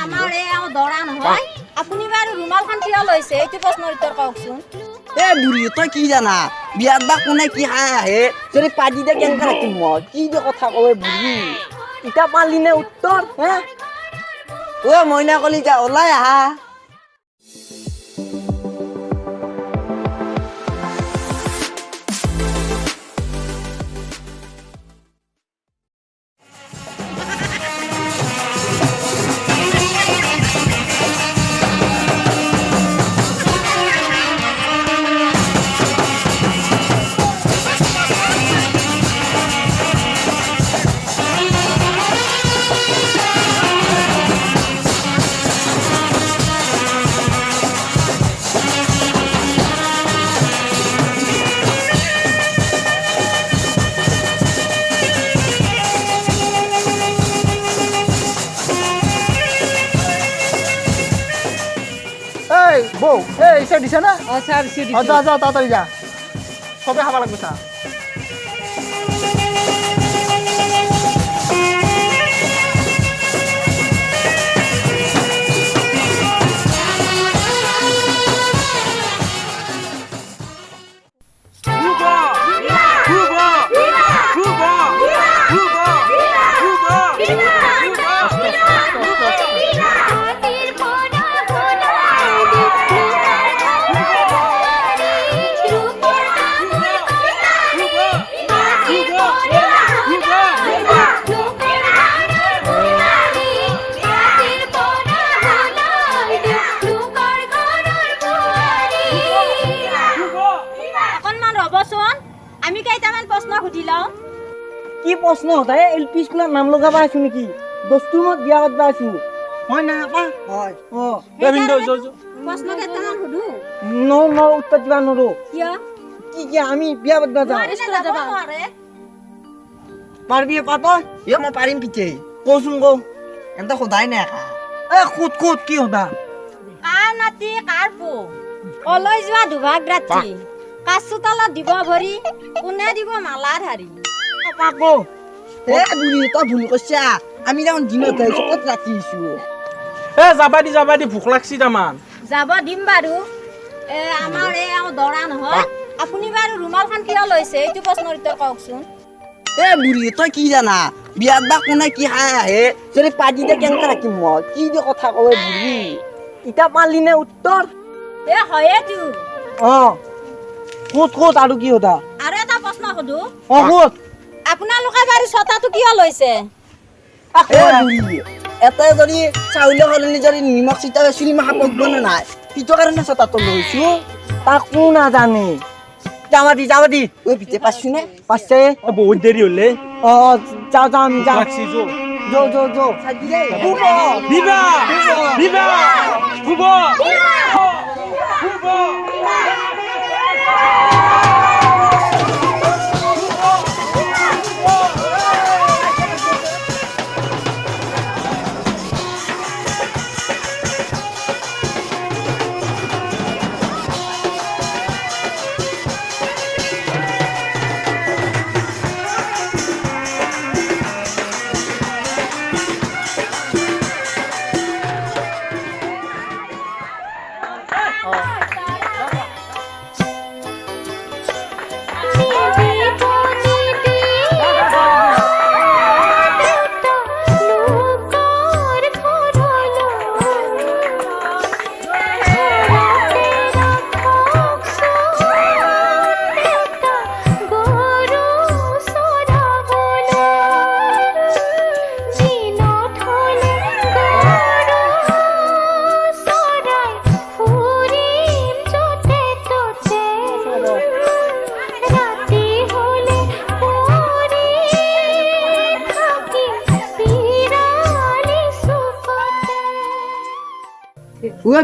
আমাৰ দৰা নহয় আপুনি বাৰু ৰুমালখন কিয় লৈছে এইটো প্ৰশ্নৰ উত্তৰ কওকচোন। এ বুঢ়ী তই কি জানা বিয়াত বা কোনে কি খাই আহে যদি পাতি দে কেনেকে ৰাখিম মই কি যে কথা কয় বুঢ়ী ইটা পালি নে উত্তৰ হে অ মইনা কলিতা ওলাই আহা বৌ এই ইচ্ছা দিছে না স্যার যা যা তাড়াতাড়ি যা সবে খাবা লাগবে চা আমি কেইটামান প্ৰশ্ন সুধি লওঁ কি প্ৰশ্ন হতাই এলপি স্কুলত নাম লগাবা আছো নেকি দস্তুৰ মত বিয়া পাতবা আছো হয় না আপা হয় প্ৰশ্ন কেইটামান সুধো ন উত্তৰ দিবা নৰো কিয় কি আমি বিয়া পাতবা যাওঁ পাৰবি পাত এ মই পাৰিম পিছে কচোন কো এন্তা সদায় নাই এ খুদ কি হতা কাৰ নাতি কাৰ পো কলৈ যোৱা দুভাগ ৰাতি কাছু তলত দিব ভৰি কোনে দিব মালা ধাৰি পাকো এ বুঢ়ী তই ভুল কৈছা আমি দেখোন দিনত যাইছো ক'ত ৰাখিছো এ যাবা দি ভোক লাগছি তামান যাব দিম বাৰু আমাৰ দৰা নহয় আপুনি বাৰু ৰুমালখন কিয় লৈছে এইটো প্ৰশ্নৰ উত্তৰ কওকচোন এ বুঢ়ী তই কি জানা বিয়াত বা কোনে কি খাই আহে যদি পাতি দে কেনেকে ৰাখিম মই কি যে কথা কয় বুঢ়ী ইটা পালি নে উত্তৰ হয়েতো ক'ত আৰু কি হতা আৰু এটা প্ৰশ্ন সুধো ক'ত আপোনালোকে বাৰু ছটাটো কিয় লৈছে এ বুঢ়ী এটাই যদি চাউলে সলনি যদি নিমখ চিটা চুলি মাখা পকব নে নাই সেইটো কাৰণে তাতো লৈছো তাকো নাজানে যাবা দি ঐ পিতে পাইছো নে পাইছে বহুত দেৰি হলে যাওঁ আমি যাওঁ লাগছি যো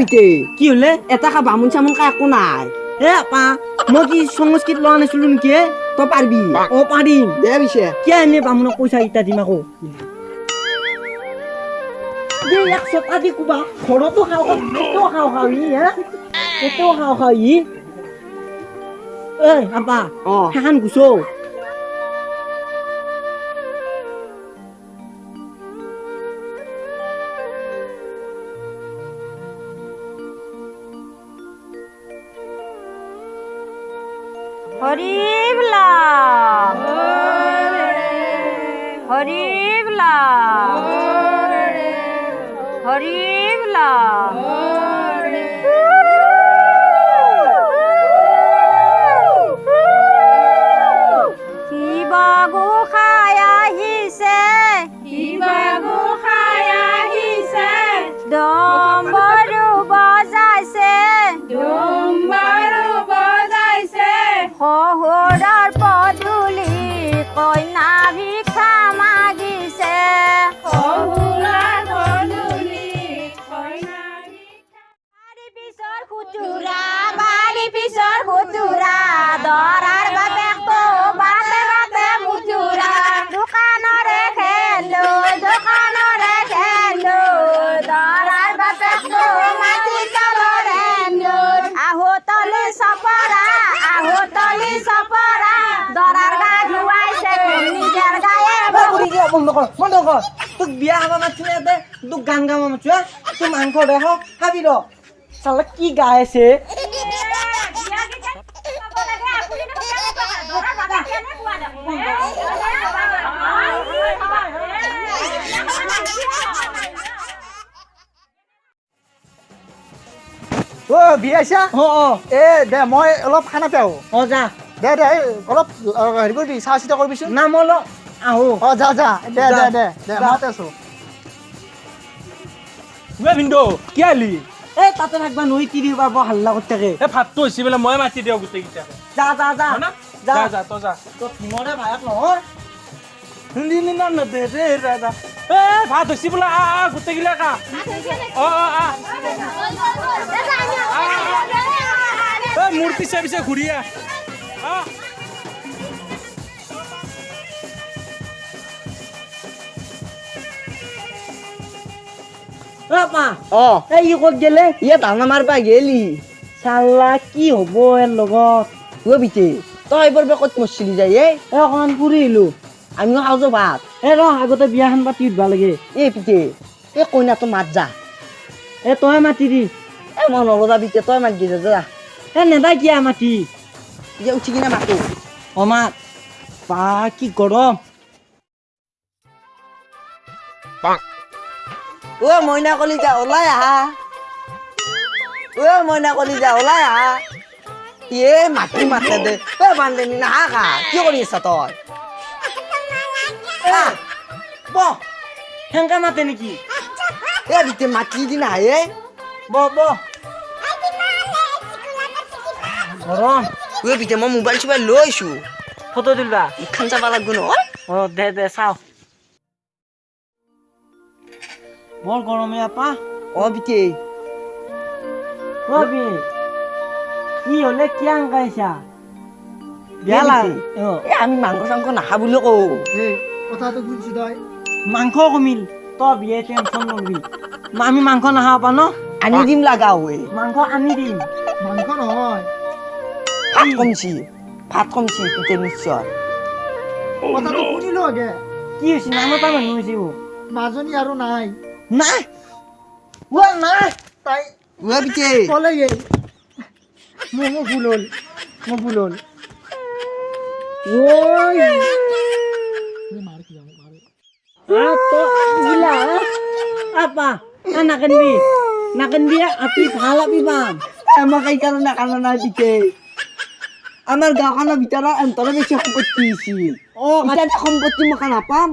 বিতে কি হলে এটা খা বামুণ চামুণ কা একো নাই এ আপা মই কি সংস্কৃত লোৱা নাছিলো নেকি তই পাৰবি পাৰিম দে পিছে কিয় এনে বামুণক পইচা ইটা দিম আকৌ দে 100 আদি কুবা ঘৰতো খাওঁ ই আপা হাহান গুছো বলা হৰি বলা হৰি বলা কিবা গোসাঁই আহিছে ডম্বৰু বজাইছে শহুৰৰ পদূলি কইনা ভিক্ষা মাগিছে বাৰী পিছৰ খুতুৰা দৰাৰ বাপেকটো বাটে বাটে মুতুৰা দোকানৰে খেলো দৰাৰ বাপেকটো মাটি তলৰে আহুতলি চপৰা দৰাৰ গা ধুৱাইছে নিজৰ গায়ে বন্ধ কৰ তোক বিয়া খাব মাতিলে ইয়াতে তোক গান গাব মাতিছো তোৰ মাংস দেখ খাবি ৰ চালা কি গাই আছে বিয়া আহিছা অ দে মই অলপ খানা পাওঁ যা দে অলপ হেৰি কৰিবি চাহ চিতা কৰিবিচোন না মই অলপ আহো যা দে যা। মাতে আছো ভিন্দো কি আলি এই তাতে থাকবা নৈ তিৰিৰ পাব হাল্লা কৰি থাকে এই ভাতটো হৈছে বোলে মই মাতি দিওঁ গোটেইকেইটাকে যা যা যা তই যা তোৰ ভীমৰে ভায়েক নহয় ভাত হৈছে বোলে গোটেইগিলা কা মোৰ পিছে পিছে ঘূৰি আহ মা অ এই ই ক'ত গেলে ইয়ে ধানা মাৰবা গেলি চালা কি হ'ব এৰ লগত বিতে তই এইবাৰ ক'ত মৰছিলি যাই অকণমান ফুৰিলো আমিও খাওঁছো ভাত ৰ আগতে বিয়াখন পাতি উঠবা লাগে পিতে এই কইনাটো মাত যা তই মাতি দি মই নলদা বিতে তই মাত দি যা নেদা কিয়া মাতি যে উঠি কিনে মাতো মাত বা কি গৰম মইনা কলিজা ওলাই আহা মইনা কলিজা ওলাই আহা মাতি মাতে দে বান্ধেনি নাহা খা কি কৰি আছা তই সেনেকা মাতে নেকি বিতে মাতি দি নাহে গৰম বিতে মই মোবাইল চোবাইল লৈ আহিছো ফটো তুলবা ইখান চাবা লাগব নহয় দে চাও বৰ গৰমে আপা বিতে কি হলে কিয় আংকাইছা বেয়া লাগে আমি মাংস চাংস নাখা বুলি কওঁ কথাটো বুজিছো তই মাংস কমিল তই বিয়ে টেনচন নলবি আমি মাংস নাখাওঁ পা ন আনি দিম লাগা মাংস আনি দিম মাংস নহয় ভাত কমছি পিতে নিশ্চয় কথাটো শুনিলো আগে কি হৈছে নামতা মানুহ হৈছে মাজনী আৰু নাই নাই তাই পিতে ক'লে মোৰ ভুল হ'ল আপা নাকানবি আপি ভাল আপি পাম আমাক এইকাৰণে কান্দা নাই পিতে আমাৰ গাঁওখনৰ ভিতৰত এন্তৰে বেছি সম্পত্তি আছিল এতিয়া সম্পত্তি মই নাপাম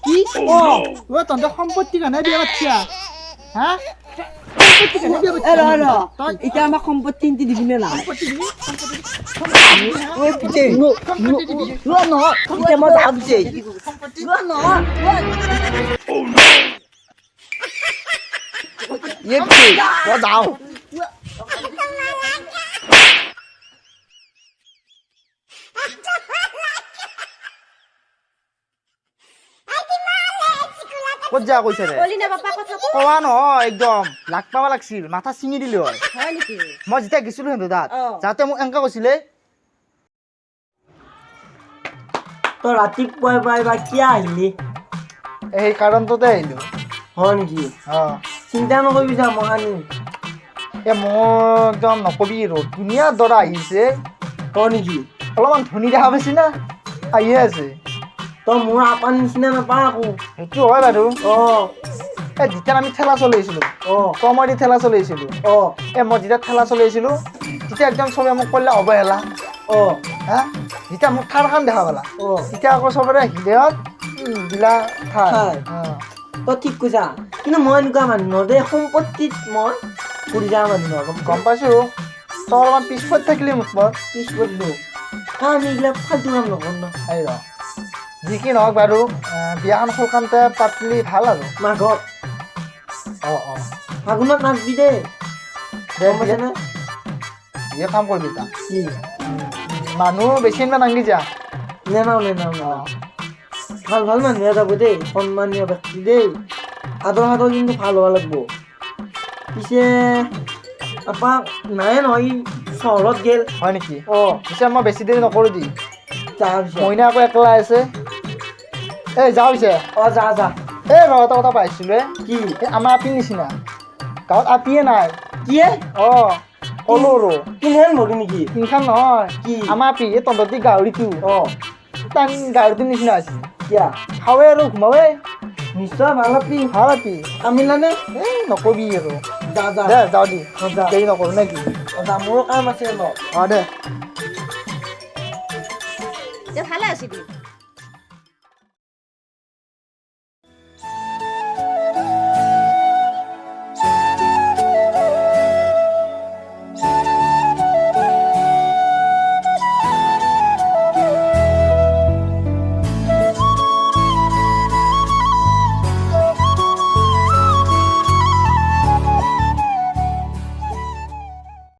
কি তহঁতৰ সম্পত্তি কাৰণে বিয়া পাতিছা হা এতিয়া আমাক সম্পত্তি দিবি নে নাই যাওঁ ক'ত যা কৈছে ৰে কোৱা নহয় একদম লাগ পাব লাগছিল মাথা ছিঙি দিলে হয় মই যেতিয়া গেছিলো সিহঁতৰ তাত যাওঁতে মোক এনেকে কৈছিলে তই ৰাতিপুৱাই পাই বা কিয় আহিলি সেই কাৰণটোতে আহিলো হয় নেকি চিন্তা নকৰিবি যা মই আনিম মোৰ একদম নকবি ৰ ধুনীয়া দৰা আহিছে হয় নেকি অলপমান ধনী দেখা পাইছি না আহিয়ে আছে তই মোৰ আপাৰ নিচিনা নাপা আকৌ সেইটো হয় বাৰু এই যেতিয়া আমি ঠেলা চলাইছিলোঁ কমেডি ঠেলা চলাইছিলোঁ মই যেতিয়া ঠেলা চলাইছিলোঁ তেতিয়া একদম চবে মোক ক'লে অৱহেলা হা যেতিয়া মোক থাৰখন দেখা পালা তেতিয়া আকৌ চবৰে হৃদয়ত দিলা থাৰ তই ঠিক কৈছা কিন্তু মই এনেকুৱা মানুহ নহয় দেই সম্পত্তিত মই ফুৰি যোৱা মানুহ নহয় গম পাইছোঁ তই অলপমান পিছপত থাকিলি মোক মই পিছ পৰিলোঁ আমি এইবিলাক ফাল্টু কাম নকৰোঁ ন এই ৰ যি কি নহওক বাৰু বিয়াখন সোনকালতে পাতিলি ভাল আৰু মাঘত ফাগুনত নাচবি দেই দে গম পাইছানে বিয়া কাম কৰিবি তা কি মানুহ বেছি ইমান নাংগি যা নেনাও ভাল ভাল মানুহে যাব দেই সন্মানীয় ব্যক্তি দেই আদৰ সাদৰ কিন্তু ভাল হ'ব লাগিব পিছে আপাক নাই নহয় ই চহৰত গেল হয় নেকি পিছে মই বেছি দেৰি নকৰোঁ দি তাৰপিছত মইনা আকৌ একলা আছে এই যাওঁ পিছে যা এই ৰ এটা কথা পাইছিলোঁ কি এই আমাৰ আপিৰ নিচিনা গাঁৱত আপিয়ে নাই কিয়ে ক'লো আৰু কিনহেন ভৰি নেকি তিনিখন নহয় কি আমাৰ আপি এই তহঁতি গাহৰিটো তাৰ গাহৰিটোৰ নিচিনা আছে কিয়া খাৱে আৰু ঘুমাৱে নিশ্চয় ভাল আপি ভাল আপি কামিলানে এই নকবি আৰু যা দে যাওঁ দি যা দেৰি নকৰোঁ নে কি যা মোৰো কাম আছে অলপ দে ভালে আছিলি